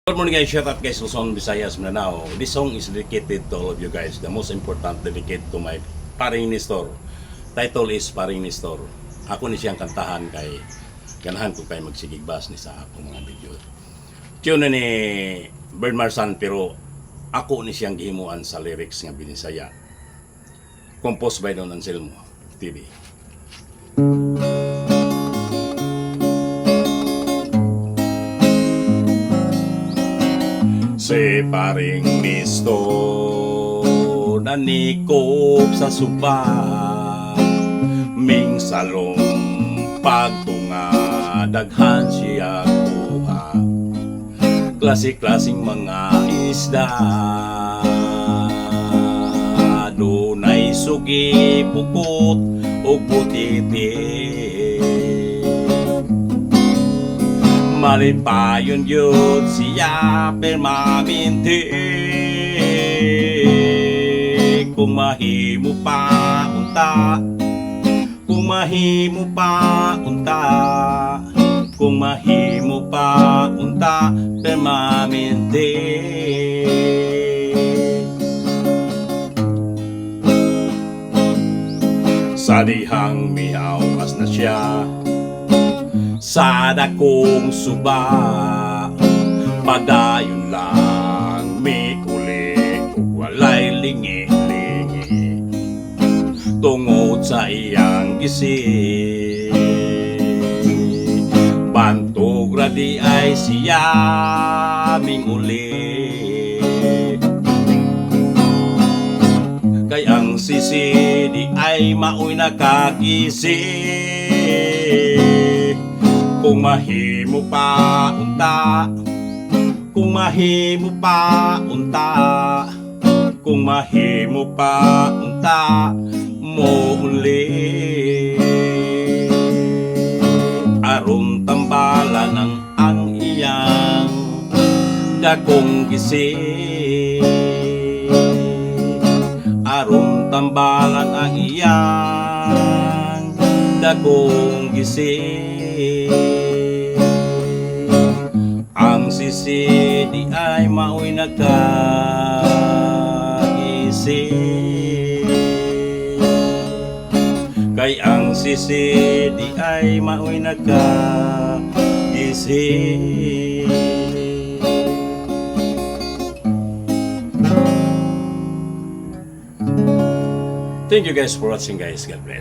Good morning guys, shout out guys, Luzon, Visayas, Mindanao. This song is dedicated to all of you guys. The most important, dedicated to my paring Nestor. Title is Paring Nestor. Ako ni siyang kantahan kay ganahan ko kay magsigigbas ni sa akong mga video. Tune ni Bern Marsan pero ako ni siyang gihimuan sa lyrics nga binisaya. Composed by Don Anselmo TV. Si Paring Nestor nanikop sa suba, ming salong pagtunga daghan siya kuha, klase-klaseng mga isda, dunay sugi, pukot o putiti. Malipayon yun siya permanente. Kung mahimo pa unta, kung mahimo pa unta, kung mahimo pa unta permanente. Sa dihang miawas na siya sa dakong suba, padayon lang may uli ug walay lingi-lingi tungod sa iyang gisi. Bantog radi ay siya ming uli, kay ang sisi di ay maoy nakakisi. Kung mahimo pa unta, kung mahimo pa unta, kung mahimo pa unta mo uli, aron tambalan ang iyang dakong gisi, aron tambalan ang iyang dakong gisi. Ang sisi di ay maoy nagkaisi, kay ang sisi di ay maoy nagkaisi. Thank you guys for watching guys. God bless.